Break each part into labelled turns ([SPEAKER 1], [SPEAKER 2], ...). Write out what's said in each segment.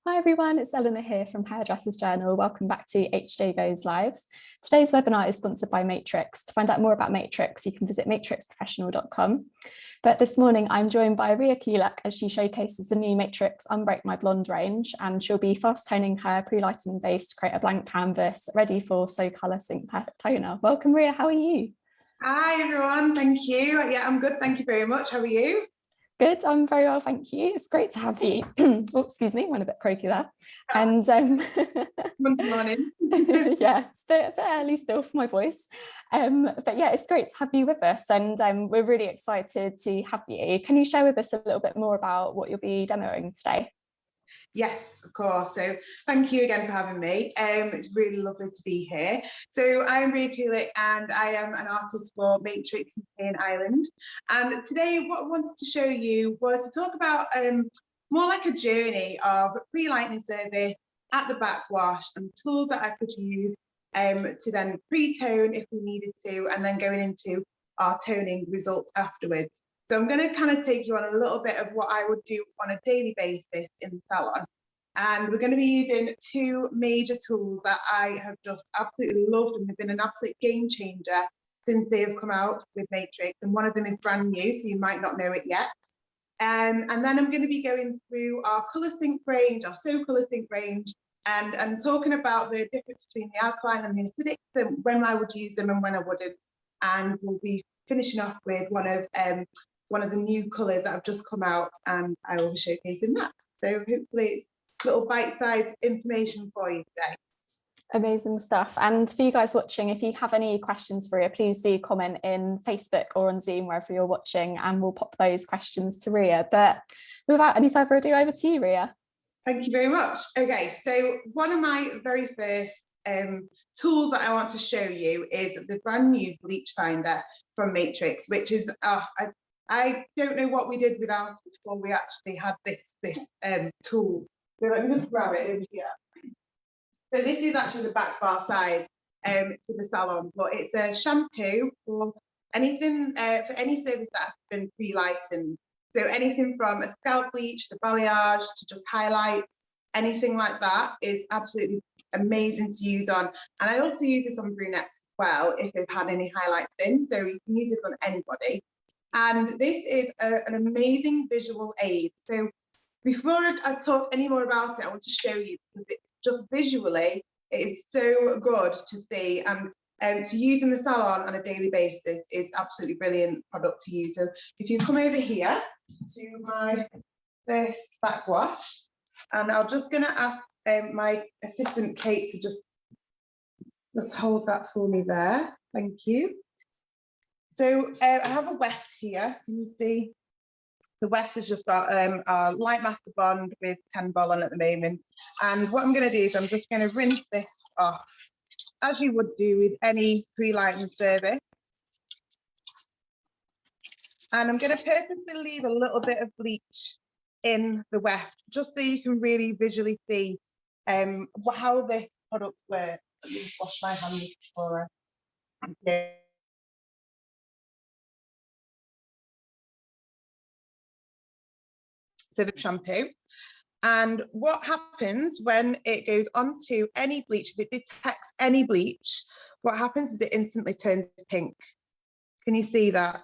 [SPEAKER 1] Hi everyone, it's Eleanor here from Hairdressers Journal. Welcome back to HJ Goes Live. Today's webinar is sponsored by Matrix. To find out more about Matrix, you can visit matrixprofessional.com. But this morning I'm joined by Ria Kulak as she showcases the new Matrix Unbreak My Blonde range, and she'll be fast toning her pre-lighting base to create a blank canvas ready for So Colour Sync Perfect Toner. Welcome Ria, how are you?
[SPEAKER 2] Hi everyone, thank you. Yeah, I'm good, thank you very much. How are you?
[SPEAKER 1] Good, I'm very well, thank you. It's great to have you. Oh, excuse me, went a bit croaky there. And
[SPEAKER 2] morning.
[SPEAKER 1] yeah, it's a bit early still for my voice. But yeah, it's great to have you with us, and we're really excited to have you. Can you share with us a little bit more about what you'll be demoing today?
[SPEAKER 2] Yes, of course. So thank you again for having me. It's really lovely to be here. So I'm Ria Kulak and I am an artist for Matrix in Ireland. And today what I wanted to show you was to talk about more like a journey of pre-lightning service at the backwash and tools that I could use to then pre-tone if we needed to, and then going into our toning results afterwards. So I'm going to kind of take you on a little bit of what I would do on a daily basis in the salon. And we're going to be using two major tools that I have just absolutely loved, and they've been an absolute game changer since they have come out with Matrix. And one of them is brand new, so you might not know it yet. And then I'm going to be going through our Colour Sync range, our So Colour Sync range, and talking about the difference between the alkaline and the acidic, and when I would use them and when I wouldn't. And we'll be finishing off with one of the new colours that have just come out, and I will be showcasing that. So hopefully it's little bite-sized information for you today.
[SPEAKER 1] Amazing stuff. And for you guys watching, if you have any questions for Ria, please do comment in Facebook or on Zoom, wherever you're watching, and we'll pop those questions to Ria. But without any further ado, over to you, Ria.
[SPEAKER 2] Thank you very much. Okay, so one of my very first tools that I want to show you is the brand new bleach finder from Matrix, which is I don't know what we did without it before we actually had this tool. So let me just grab it over here. So this is actually the back bar size for the salon, but it's a shampoo for anything, for any service that has been pre-lightened. So anything from a scalp bleach to balayage to just highlights, anything like that is absolutely amazing to use on. And I also use this on brunettes as well if they've had any highlights in, so you can use this on anybody. And this is an amazing visual aid. So before I talk any more about it, I want to show you, because it's just visually, it is so good to see, and to use in the salon on a daily basis is absolutely brilliant product to use. So if you come over here to my first backwash, and I'm just going to ask my assistant Kate to just hold that for me there. Thank you. So I have a weft here. Can you see? The weft has just got our Light Master Bond with 10 ball on at the moment. And what I'm going to do is I'm just going to rinse this off, as you would do with any pre-lighting service. And I'm going to purposely leave a little bit of bleach in the weft, just so you can really visually see how this product works. Let me just wash my hands before I... So the shampoo, and what happens when it goes onto any bleach, if it detects any bleach, what happens is it instantly turns pink. Can you see that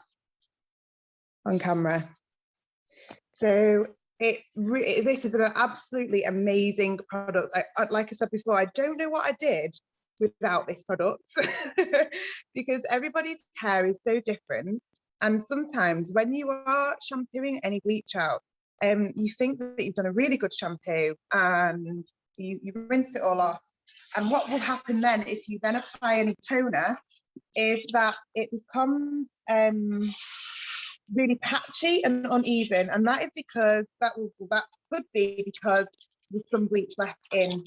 [SPEAKER 2] on camera? So this is an absolutely amazing product. Like I said before, I don't know what I did without this product because everybody's hair is so different, and sometimes when you are shampooing any bleach out, you think that you've done a really good shampoo and you rinse it all off, and what will happen then if you then apply any toner is that it becomes really patchy and uneven, and that is because that could be because there's some bleach left in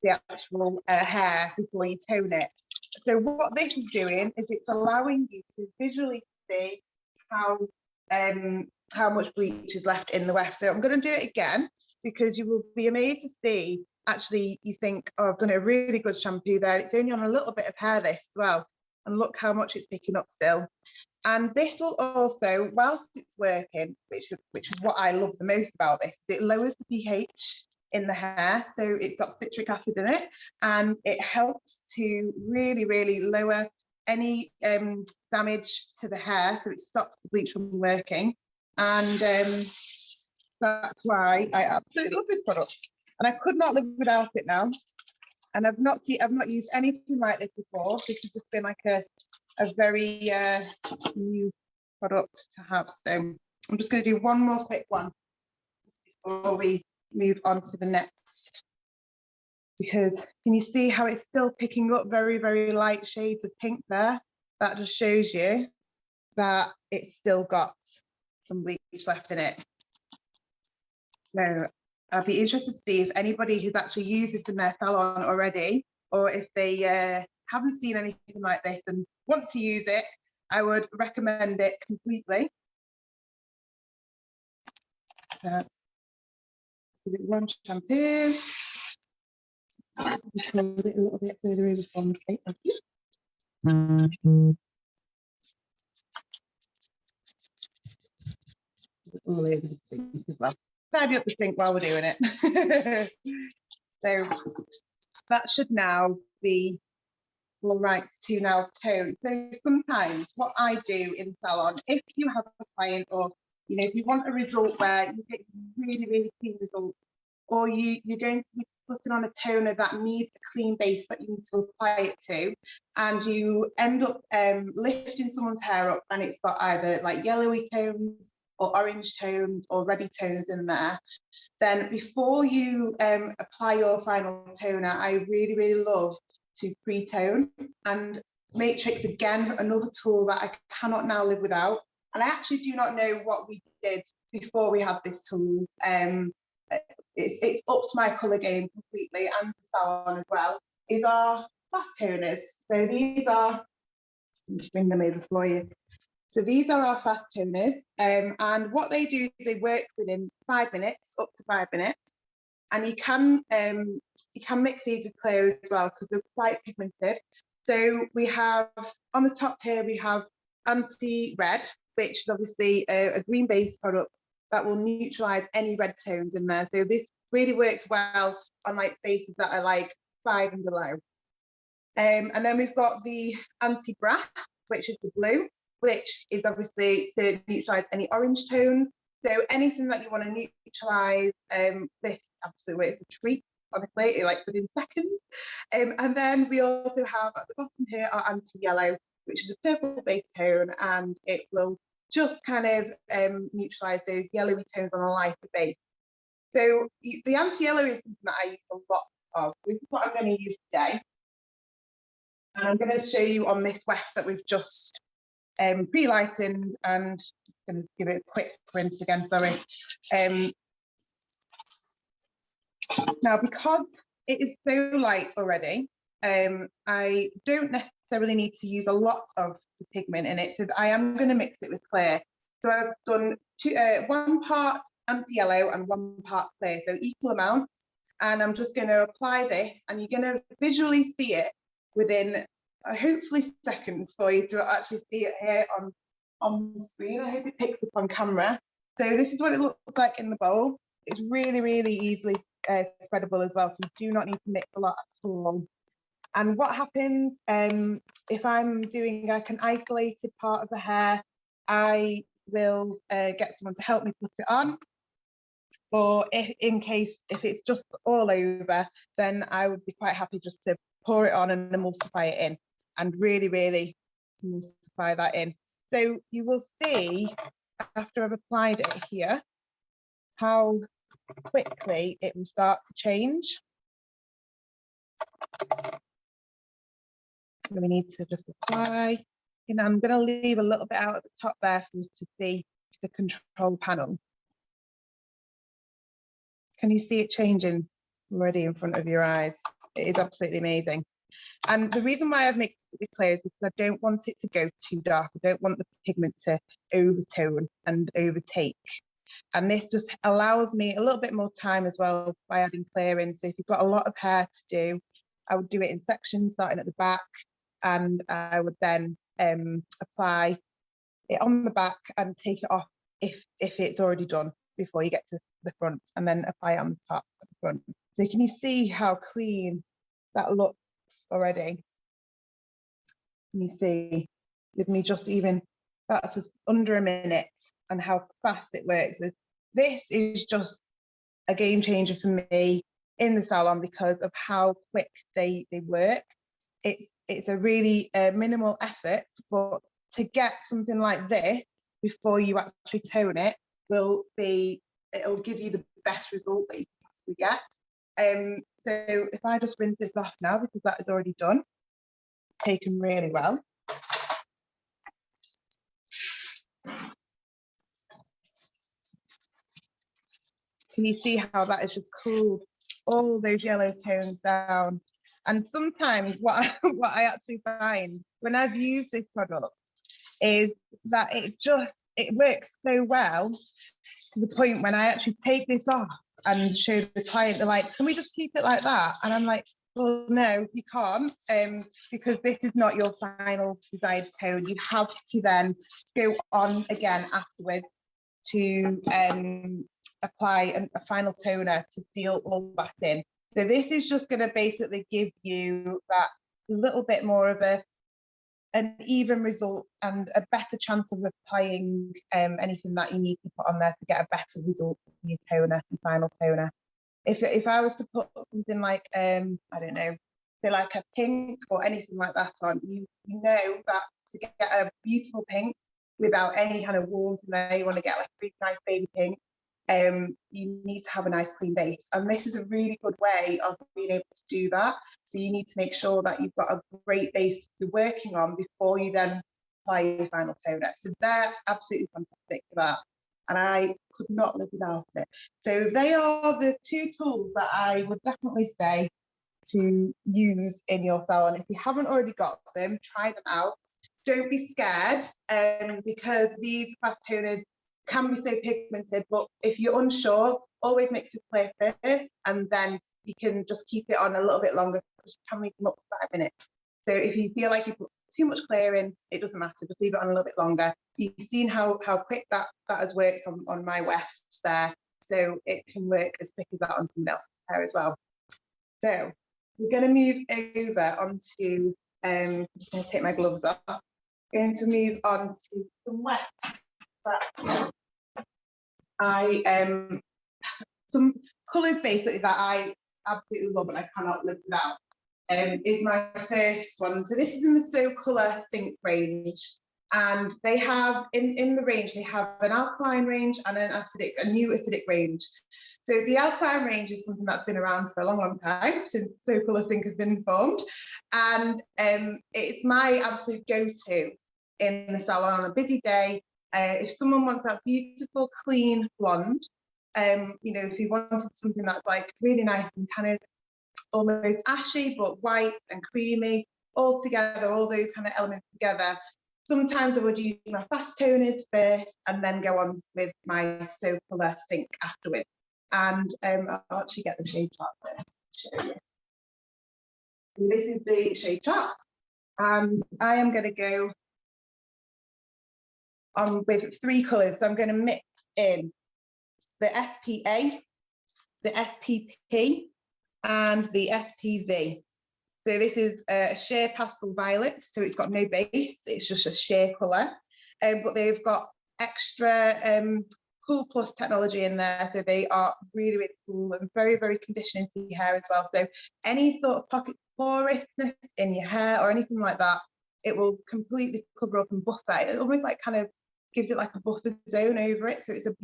[SPEAKER 2] the actual hair before you tone it. So what this is doing is it's allowing you to visually see how much bleach is left in the weft. So I'm going to do it again, because you will be amazed to see, actually you think, oh, I've done a really good shampoo there. It's only on a little bit of hair, this as well. And look how much it's picking up still. And this will also, whilst it's working, which is what I love the most about this, it lowers the pH in the hair. So it's got citric acid in it, and it helps to really, really lower any damage to the hair. So it stops the bleach from working. And that's why I absolutely love this product. And I could not live without it now. And I've not used anything like this before. This has just been like a very new product to have. So I'm just going to do one more quick one before we move on to the next. Because can you see how it's still picking up very, very light shades of pink there? That just shows you that it's still got some bleach left in it. So I'd be interested to see if anybody has actually used this in their salon already, or if they haven't seen anything like this and want to use it. I would recommend it completely. So, give it one shampoo. Just hold it a little bit further over from the plate. Thank you. All over the sink as well. Tidy up the sink while we're doing it. So that should now be all right to now tone. So sometimes what I do in salon, if you have a client, or if you want a result where you get really, really clean results, or you're going to be putting on a toner that needs a clean base that you need to apply it to, and you end up lifting someone's hair up and it's got either like yellowy tones or orange tones or reddy tones in there, then before you apply your final toner, I really, really love to pre-tone. And Matrix, again, another tool that I cannot now live without. And I actually do not know what we did before we had this tool. It's upped my colour game completely, and the salon as well, is our fast toners. So these are, let's bring them over for you. So these are our fast toners, and what they do is they work within 5 minutes, up to 5 minutes, and you can mix these with clear as well because they're quite pigmented. So we have on the top here we have anti-red, which is obviously a green-based product that will neutralise any red tones in there. So this really works well on like faces that are like 5 and below. And then we've got the anti-brass, which is the blue, which is obviously to neutralise any orange tones. So anything that you want to neutralise, this absolutely is a treat, honestly, like within seconds. And then we also have at the bottom here our anti-yellow, which is a purple-based tone, and it will just kind of neutralise those yellowy tones on a lighter base. So the anti-yellow is something that I use a lot of. This is what I'm going to use today. And I'm going to show you on this weft that we've just pre-lightened, and I'm going to give it a quick rinse again, sorry. Now, because it is so light already, I don't necessarily need to use a lot of the pigment in it, so I am going to mix it with clear. So I've done 1 part anti-yellow and 1 part clear, so equal amounts. And I'm just going to apply this, and you're going to visually see it within hopefully seconds for you to actually see it here on the screen. I hope it picks up on camera. So this is what it looks like in the bowl. It's really, really easily spreadable as well, so you do not need to mix a lot at all. And what happens if I'm doing like an isolated part of the hair, I will get someone to help me put it on. Or if it's just all over, then I would be quite happy just to pour it on and emulsify it in, and really, really emulsify that in. So you will see after I've applied it here how quickly it will start to change. So we need to just apply. I'm going to leave a little bit out at the top there for us to see the control panel. Can you see it changing already in front of your eyes? It is absolutely amazing. And the reason why I've mixed it with clear is because I don't want it to go too dark. I don't want the pigment to overtone and overtake. And this just allows me a little bit more time as well by adding clear in. So if you've got a lot of hair to do, I would do it in sections starting at the back, and I would then apply it on the back and take it off if it's already done before you get to the front, and then apply it on the top at the front. So can you see how clean that looks already? Can you see with me just even, that's just under a minute, and how fast it works. This is just a game changer for me in the salon because of how quick they work. It's a really minimal effort, but to get something like this before you actually tone it it'll give you the best result that you can possibly get. So if I just rinse this off now, because that is already done, taken really well. Can you see how that has just cooled all those yellow tones down? And sometimes what I actually find when I've used this product is that it works so well to the point when I actually take this off and show the client, they're like, can we just keep it like that? And I'm like, well, no, you can't, because this is not your final desired tone. You have to then go on again afterwards to apply a final toner to seal all that in. So this is just going to basically give you that little bit more of an even result and a better chance of applying anything that you need to put on there to get a better result in your toner, your final toner. If I was to put something like, I don't know, say like a pink or anything like that on, you know that to get a beautiful pink without any kind of warmth in there, you want to get like a big nice baby pink, you need to have a nice clean base. And this is a really good way of being able to do that. So you need to make sure that you've got a great base you're working on before you then apply your final toner. So they're absolutely fantastic for that. And I could not live without it. So they are the two tools that I would definitely say to use in your salon. If you haven't already got them, try them out. Don't be scared, because these fast toners can be so pigmented, but if you're unsure, always mix it clear first, and then you can just keep it on a little bit longer, because you can leave them up to 5 minutes. So if you feel like you put too much clear in, it doesn't matter, just leave it on a little bit longer. You've seen how quick that has worked on my wefts there, so it can work as quick as that on someone else's hair as well. So we're going to move over onto, I'm just going to take my gloves off, going to move on to some wefts that some colours basically that I absolutely love and I cannot live without, is my first one. So this is in the So Colour Think range, and they have in the range, they have an alkaline range and a new acidic range. So the alkaline range is something that's been around for a long time, since So Colour Think has been formed, and it's my absolute go-to in the salon on a busy day. If someone wants that beautiful clean blonde, if you wanted something that's like really nice and kind of almost ashy but white and creamy all together, all those kind of elements together, sometimes I would use my fast toners first and then go on with my So Colour Think afterwards. And I'll actually get the shade chart first to show you. And this is the shade chart, and I am going to go on with 3 colours. So I'm going to mix in the SPA, the SPP, and the SPV. So this is a sheer pastel violet, so it's got no base, it's just a sheer colour, but they've got extra Cool Plus technology in there, so they are really, really cool and very, very conditioning to your hair as well. So any sort of pocket porousness in your hair or anything like that, it will completely cover up and buffer. It almost like kind of gives it like a buffer zone over it. So it's a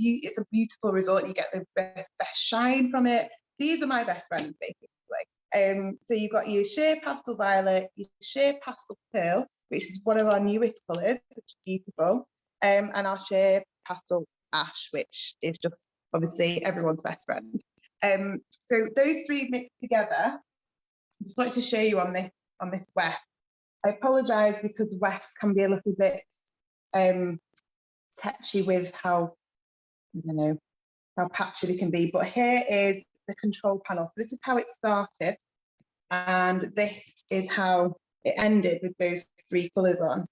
[SPEAKER 2] beautiful result. You get the best shine from it. These are my best friends, basically. So you've got your sheer pastel violet, your sheer pastel pearl, which is one of our newest colours, which is beautiful, and our sheer pastel ash, which is just obviously everyone's best friend. So those 3 mixed together, I just wanted to show you on this weft. I apologise because wefts can be a little bit touchy with how patchy they can be, but here is the control panel. So this is how it started, and this is how it ended with those 3 colours on.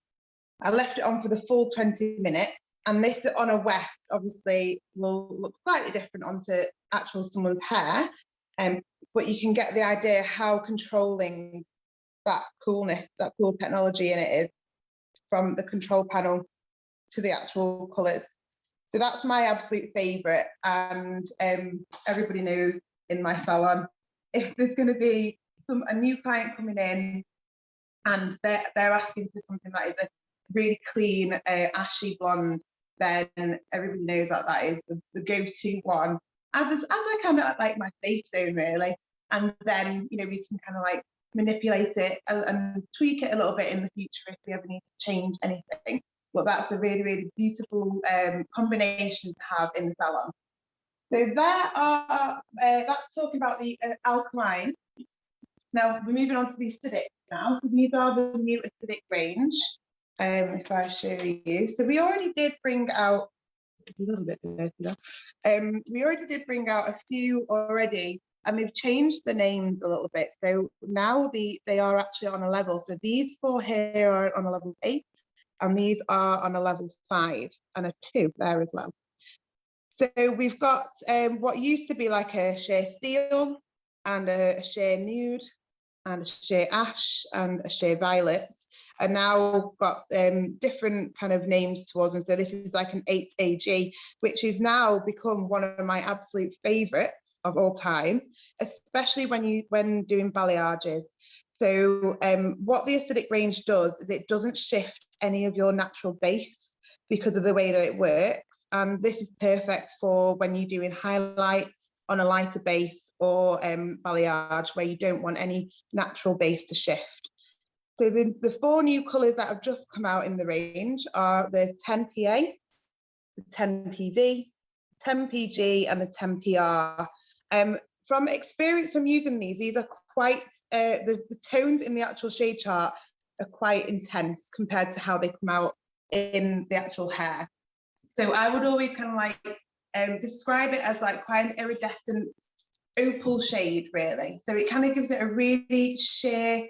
[SPEAKER 2] I left it on for the full 20 minutes, and this on a weft obviously will look slightly different onto actual someone's hair, But you can get the idea how controlling that coolness, that cool technology in it is, from the control panel to the actual colours. So that's my absolute favourite, and everybody knows in my salon, if there's going to be a new client coming in and they're asking for something that is a really clean ashy blonde, then everybody knows that is the go-to one, as I kind of like my safe zone really. And then, you know, we can kind of like manipulate it and tweak it a little bit in the future if we ever need to change anything. But that's a really, really beautiful combination to have in the salon. So that's talking about the alkaline. Now we're moving on to the acidic now. So these are the new acidic range. If I show you, so we already did bring out a little bit dirty though. We already did bring out a few already, and they've changed the names a little bit. So now they are actually on a level. So these 4 here are on a level 8, and these are on a level 5 and a 2 there as well. So we've got what used to be like a sheer steel and a sheer nude and a sheer ash and a sheer violet, and now got different kind of names towards them. So this is like an 8AG, which is now become one of my absolute favourites of all time, especially when doing balayages. So what the acidic range does is it doesn't shift any of your natural base because of the way that it works. And this is perfect for when you're doing highlights on a lighter base or balayage where you don't want any natural base to shift. So the 4 new colours that have just come out in the range are the 10PA, the 10PV, 10PG and the 10PR. From experience from using these are quite, the tones in the actual shade chart are quite intense compared to how they come out in the actual hair. So I would always kind of like describe it as like quite an iridescent opal shade really. So it kind of gives it a really sheer,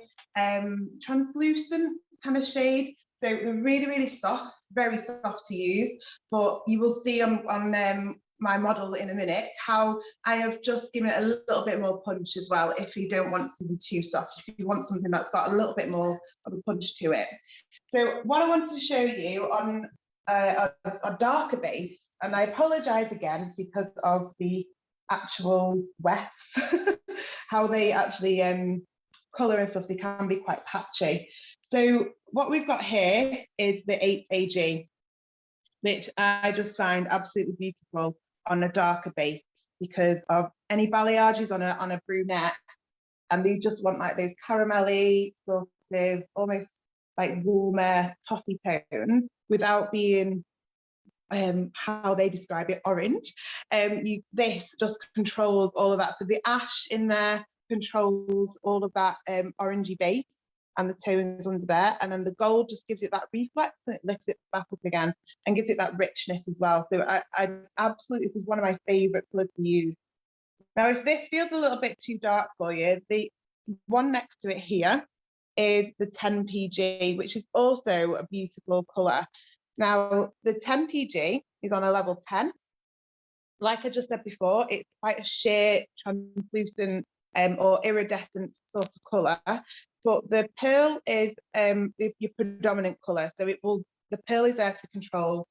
[SPEAKER 2] translucent kind of shade. So they're really, really soft, very soft to use. But you will see on my model in a minute how I have just given it a little bit more punch as well, if you don't want something too soft, if you want something that's got a little bit more of a punch to it. So what I wanted to show you on a darker base, and I apologise again because of the actual wefts, how they actually colour and stuff, they can be quite patchy. So what we've got here is the 8AG, which I just find absolutely beautiful on a darker base because of any balayages on a brunette, and they just want like those caramelly sort of almost like warmer toffee tones without being how they describe it, orange. This just controls all of that. So the ash in there controls all of that orangey base and the tones under there, and then the gold just gives it that reflex and it lifts it back up again and gives it that richness as well. So I absolutely, this is one of my favourite colours to use. Now, if this feels a little bit too dark for you, the one next to it here is the 10PG, which is also a beautiful colour. Now, the 10PG is on a level 10. Like I just said before, it's quite a sheer, translucent or iridescent sort of colour, but the pearl is your predominant colour. So the pearl is there to control.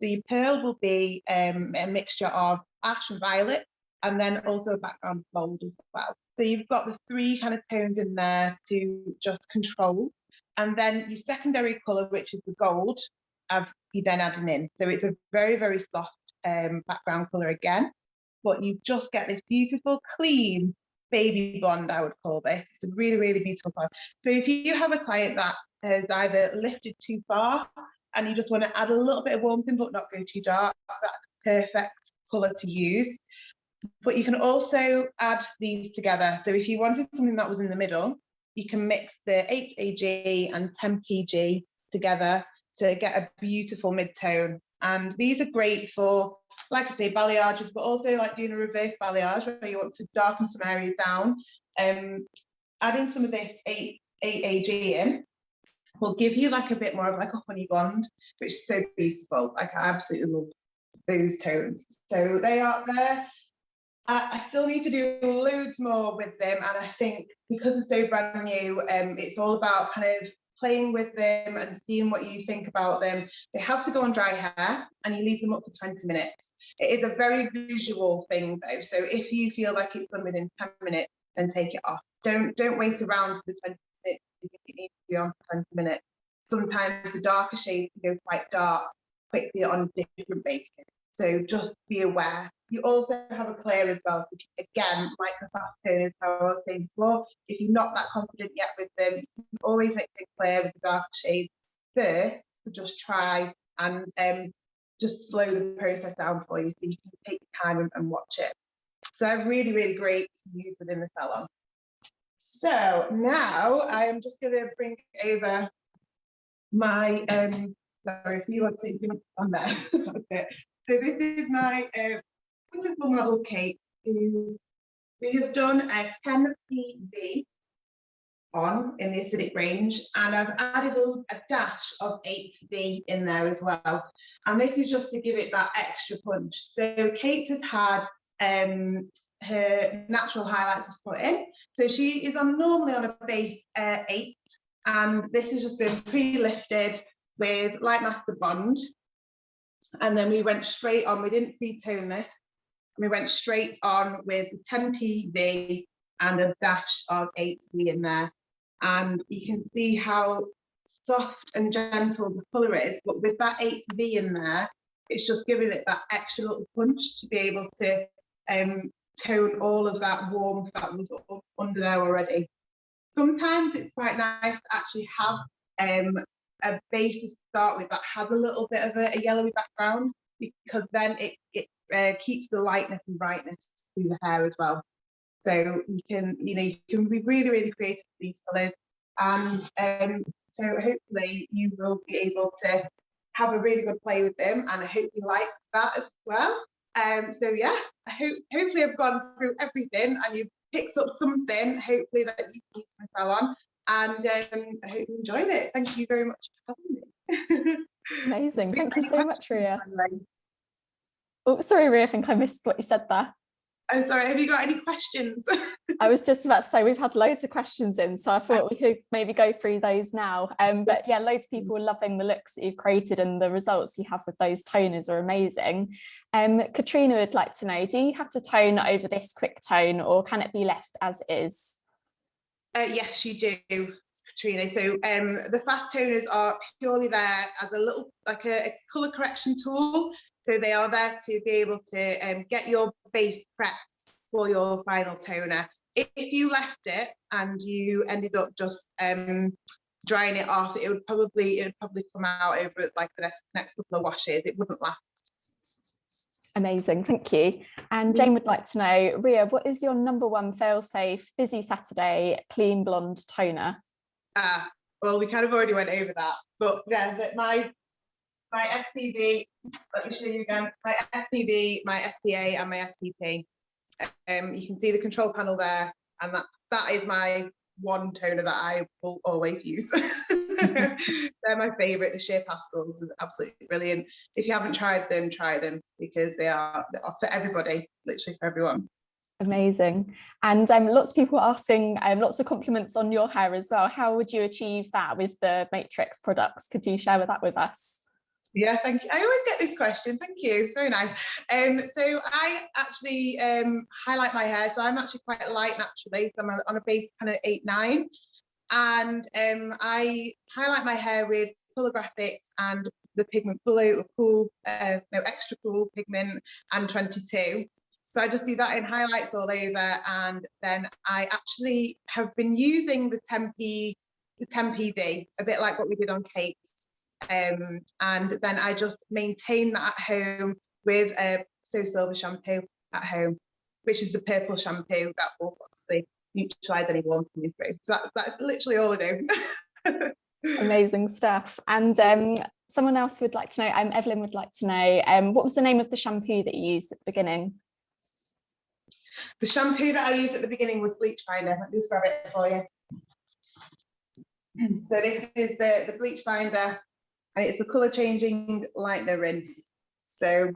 [SPEAKER 2] So your pearl will be a mixture of ash and violet, and then also a background gold as well. So you've got the 3 kind of tones in there to just control. And then your secondary colour, which is the gold, you then adding in. So it's a very, very soft background colour again, but you just get this beautiful, clean baby blonde, I would call this. It's a really, really beautiful colour. So if you have a client that has either lifted too far and you just want to add a little bit of warmth in but not go too dark, that's a perfect colour to use. But you can also add these together. So if you wanted something that was in the middle, you can mix the 8AG and 10PG together to get a beautiful mid-tone. And these are great for, like I say, balayages, but also like doing a reverse balayage where you want to darken some areas down. Adding some of this 8AG in will give you like a bit more of like a honey blonde, which is so beautiful. Like I absolutely love those tones. So they're I still need to do loads more with them, and I think because they're so brand new, it's all about kind of playing with them and seeing what you think about them. They have to go on dry hair, and you leave them up for 20 minutes. It is a very visual thing though, so if you feel like it's done within 10 minutes, then take it off. Don't wait around for the 20 minutes if it needs to be on for 20 minutes. Sometimes the darker shades can go quite dark quickly on different bases. So just be aware. You also have a clear as well. So again, like the fast toners, how I was saying before, if you're not that confident yet with them, you can always make it clear with the darker shades first to just try and just slow the process down for you so you can take your time and watch it. So they're really, really great to use within the salon. So now I am just going to bring over my, sorry, if you want to stand there. Okay. So this is my wonderful model Kate, who we have done a 10 PV on in the acidic range, and I've added a dash of 8V in there as well. And this is just to give it that extra punch. So Kate has had her natural highlights put in. So she is normally on a base 8, and this has just been pre-lifted with Light Master Bond. And then we went straight on, we didn't pre-tone this, we went straight on with 10 PV and a dash of 8V in there. And you can see how soft and gentle the colour is, but with that 8V in there, it's just giving it that extra little punch to be able to tone all of that warmth that was under there already. Sometimes it's quite nice to actually have a base to start with that has a little bit of a yellowy background, because then it keeps the lightness and brightness through the hair as well. So you can be really, really creative with these colours, and so hopefully you will be able to have a really good play with them, and I hope you like that as well. So yeah, hopefully I've gone through everything and you've picked up something, hopefully that you can use my salon, and I hope you enjoyed it. Thank you very much for having me.
[SPEAKER 1] Amazing. Thank you so much, Ria. Oh, sorry, Ria, I think I missed what you said there.
[SPEAKER 2] I'm sorry, have you got any questions?
[SPEAKER 1] I was just about to say we've had loads of questions in, so I thought we could maybe go through those now. But yeah, loads of people are loving the looks that you've created, and the results you have with those toners are amazing. Katrina would like to know, do you have to tone over this quick tone, or can it be left as is?
[SPEAKER 2] Yes, you do, Katrina. So the fast toners are purely there as a little, like a colour correction tool. So they are there to be able to get your base prepped for your final toner. If you left it and you ended up just drying it off, it would probably come out over like the next couple of washes. It wouldn't last.
[SPEAKER 1] Amazing, thank you. And Jane would like to know, Ria, what is your #1 fail-safe busy Saturday clean blonde toner?
[SPEAKER 2] Well, we kind of already went over that, but yeah, my SPV, let me show you again, my SPV, my SPA and my SPP. You can see the control panel there, and that is my one toner that I will always use. They're my favourite. The sheer pastels are absolutely brilliant. If you haven't tried them, try them, because they are for everybody, literally for everyone.
[SPEAKER 1] Amazing. And lots of people asking lots of compliments on your hair as well. How would you achieve that with the Matrix products? Could you share that with us?
[SPEAKER 2] Yeah, thank you. I always get this question. Thank you. It's very nice. So I actually highlight my hair. So I'm actually quite light naturally. So I'm on a base kind of 8-9. And I highlight my hair with Colour Graphics and the pigment Cool, Extra Cool pigment and 22. So I just do that in highlights all over. And then I actually have been using the 10 PV, a bit like what we did on Kate's. And then I just maintain that at home with a So Silver shampoo at home, which is the purple shampoo that will obviously neutralise any warmth coming through. So that's literally all I do.
[SPEAKER 1] Amazing stuff. And someone else would like to know, Evelyn would like to know, what was the name of the shampoo that you used at the beginning?
[SPEAKER 2] The shampoo that I used at the beginning was Bleach Finder. Let me just grab it for you. So this is the Bleach Finder, and it's a colour changing lightener rinse. So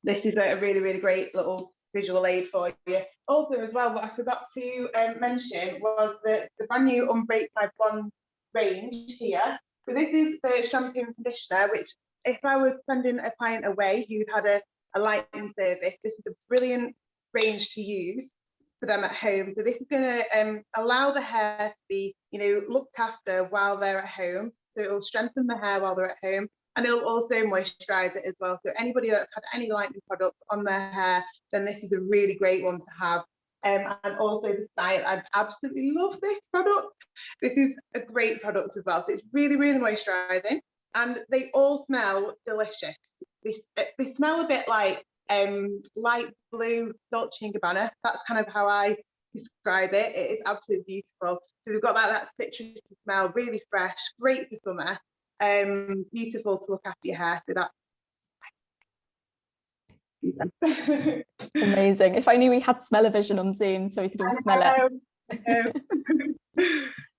[SPEAKER 2] this is a really, really great little visual aid for you. Also as well, what I forgot to mention was the brand new Unbreak My Blonde range here. So this is the shampoo and conditioner, which if I was sending a client away who had a lighting service, this is a brilliant range to use for them at home. So this is going to allow the hair to be, looked after while they're at home. So it will strengthen the hair while they're at home, and it'll also moisturize it as well. So anybody that's had any lightening product on their hair, then this is a really great one to have. And also the style, I absolutely love this product. This is a great product as well. So it's really, really moisturizing, and they all smell delicious. They smell a bit like light blue Dolce & Gabbana. That's kind of how I describe it. It is absolutely beautiful. So we've got that citrusy smell, really fresh, great for summer. Beautiful to look after your hair with that.
[SPEAKER 1] Amazing. If only we had smell-o-vision on Zoom so we could all smell it.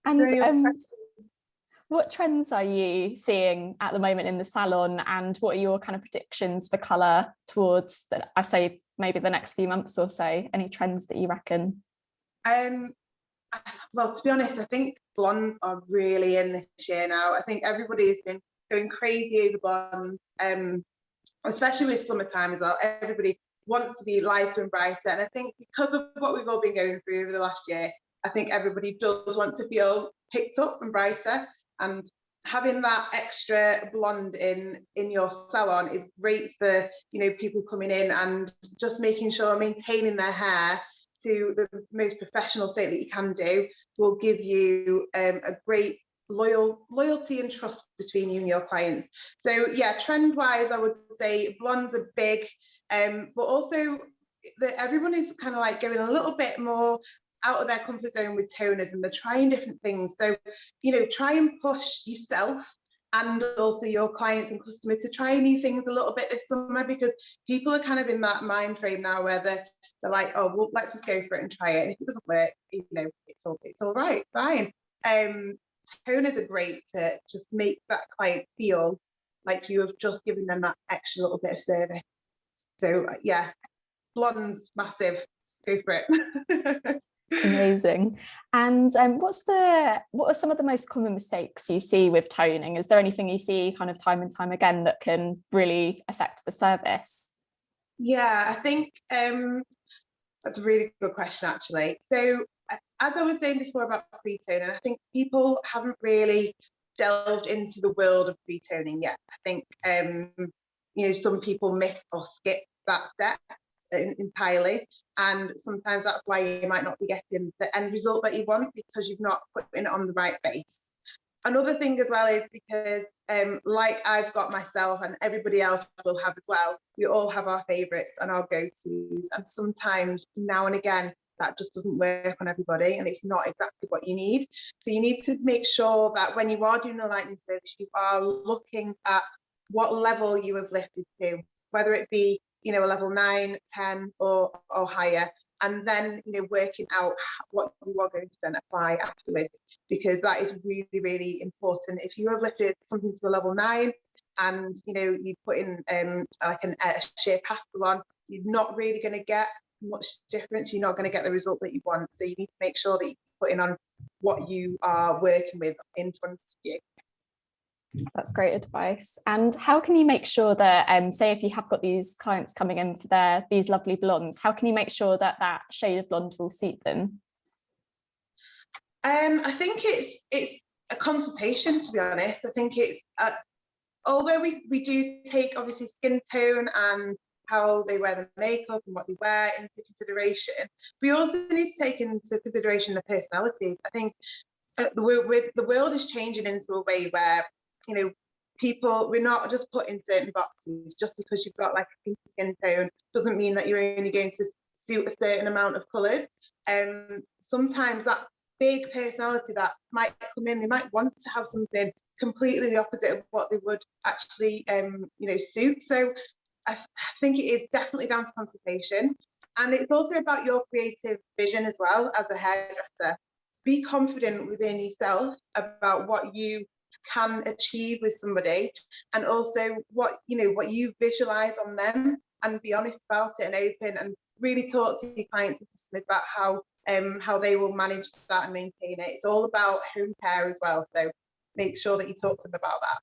[SPEAKER 1] And what trends are you seeing at the moment in the salon, and what are your kind of predictions for colour towards, I say, maybe the next few months or so? Any trends that you reckon?
[SPEAKER 2] Well, to be honest, I think blondes are really in this year now. I think everybody's been going crazy over blondes, especially with summertime as well. Everybody wants to be lighter and brighter, and I think because of what we've all been going through over the last year, I think everybody does want to feel picked up and brighter. And having that extra blonde in your salon is great for people coming in and just making sure maintaining their hair to the most professional state that you can do will give you a great loyalty and trust between you and your clients. So yeah, trend wise, I would say blondes are big, but also everyone is kind of like going a little bit more out of their comfort zone with toners, and they're trying different things. So try and push yourself and also your clients and customers to try new things a little bit this summer, because people are kind of in that mind frame now where they're like, oh well, let's just go for it and try it, and if it doesn't work, it's all right, fine. Toners are great to just make that client feel like you have just given them that extra little bit of service. So yeah, blondes, massive, go for it.
[SPEAKER 1] Amazing. And what are some of the most common mistakes you see with toning? Is there anything you see kind of time and time again that can really affect the service?
[SPEAKER 2] Yeah, I think that's a really good question, actually. So as I was saying before about pre-toning, I think people haven't really delved into the world of pre-toning yet. I think some people miss or skip that step entirely, and sometimes that's why you might not be getting the end result that you want, because you've not put it on the right base. Another thing as well is because like I've got myself and everybody else will have as well, we all have our favorites and our go-tos, and sometimes now and again that just doesn't work on everybody and it's not exactly what you need. So you need to make sure that when you are doing a lightening service, you are looking at what level you have lifted to, whether it be a level 9, 10 or higher, and then working out what you are going to then apply afterwards, because that is really, really important. If you have lifted something to a level 9 and you put in like a sheer pastel on, you're not really going to get much difference. You're not going to get the result that you want. So you need to make sure that you're putting on what you are working with in front of you.
[SPEAKER 1] That's great advice. And how can you make sure that, say if you have got these clients coming in for these lovely blondes, how can you make sure that that shade of blonde will suit them?
[SPEAKER 2] I think it's a consultation, to be honest. I think it's although we do take obviously skin tone and how they wear the makeup and what they wear into consideration, we also need to take into consideration the personalities. I think the world is changing into a way where people, we're not just put in certain boxes. Just because you've got like a pink skin tone doesn't mean that you're only going to suit a certain amount of colours. Sometimes that big personality that might come in, they might want to have something completely the opposite of what they would actually suit. So I think it is definitely down to consultation, and it's also about your creative vision as well as a hairdresser. Be confident within yourself about what you can achieve with somebody, and also what you visualize on them, and be honest about it and open, and really talk to your clients and customers about how they will manage that and maintain it. It's all about home care as well, so make sure that you talk to them about that.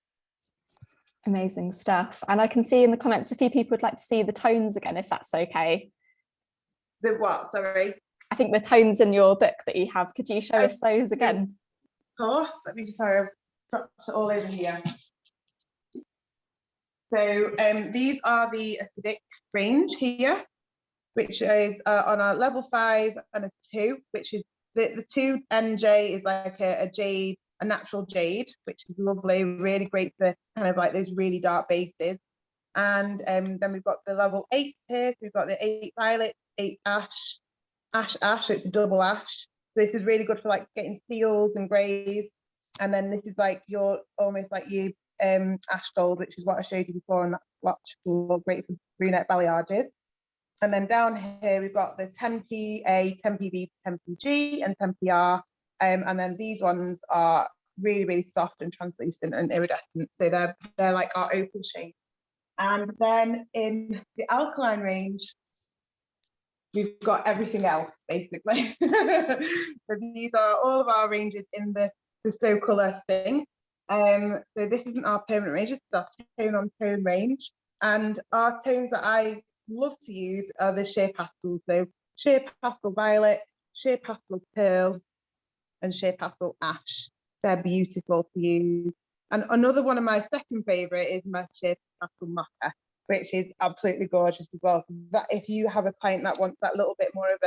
[SPEAKER 1] Amazing stuff. And I can see in the comments a few people would like to see the tones again, if that's okay.
[SPEAKER 2] The what, sorry?
[SPEAKER 1] I think the tones in your book that you have, could you show us those again?
[SPEAKER 2] Of course, let me just, sorry, I've dropped it all over here. So these are the acidic range here, which is on a level 5 and a 2, which is the 2 NJ is like a jade, a natural jade, which is lovely, really great for kind of like those really dark bases. And then we've got the level 8 here, so we've got the 8 violet, 8 ash, so it's a double ash. So this is really good for like getting steels and greys. And then this is like your almost like your ash gold, which is what I showed you before, and that's what's great for brunette balayages. And then down here we've got the 10PA, 10PB, 10PG, and 10PR. And then these ones are really, really soft and translucent and iridescent. So they're like our opal shade. And then in the alkaline range, we've got everything else basically. So these are all of our ranges in the So Colour Sting. So this isn't our permanent range, it's our tone on tone range. And our tones that I love to use are the sheer pastels. So sheer pastel violet, sheer pastel pearl, and sheer pastel ash. They're beautiful to use. And another one of my second favourite is my sheer pastel mocha, which is absolutely gorgeous as well. So that if you have a client that wants that little bit more of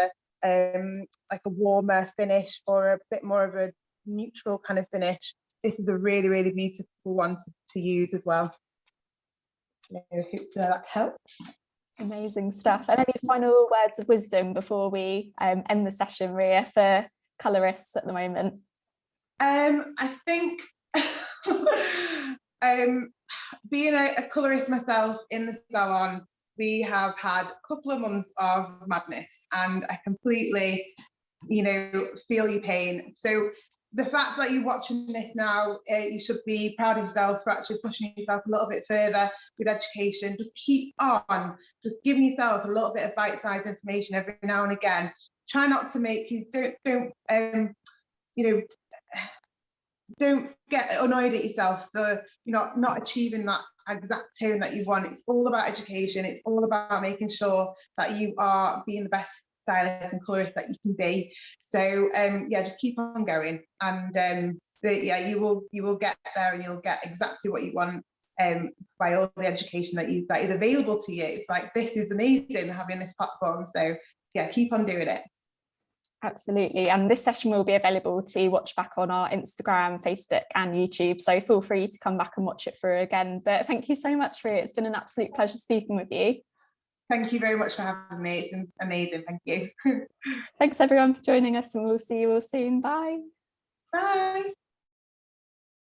[SPEAKER 2] a like a warmer finish or a bit more of a neutral kind of finish, this is a really, really beautiful one to use as well. So hopefully that helps.
[SPEAKER 1] Amazing stuff. And any final words of wisdom before we end the session, Ria, for colourists at the moment?
[SPEAKER 2] I think being a colourist myself in the salon, we have had a couple of months of madness, and I completely, feel your pain. So the fact that you're watching this now, you should be proud of yourself for actually pushing yourself a little bit further with education. Just keep on, just giving yourself a little bit of bite-sized information every now and again. Try not to make you don't get annoyed at yourself for not achieving that exact tone that you want. It's all about education. It's all about making sure that you are being the best stylist and colorist that you can be. So just keep on going, and you will get there, and you'll get exactly what you want by all the education that is available to you. It's like, this is amazing having this platform. So yeah, keep on doing it.
[SPEAKER 1] Absolutely. And this session will be available to watch back on our Instagram, Facebook and YouTube. So feel free to come back and watch it through again. But thank you so much, Ria. It's been an absolute pleasure speaking with you.
[SPEAKER 2] Thank you very much for having me. It's been amazing. Thank you.
[SPEAKER 1] Thanks everyone for joining us, and we'll see you all soon. Bye.
[SPEAKER 2] Bye.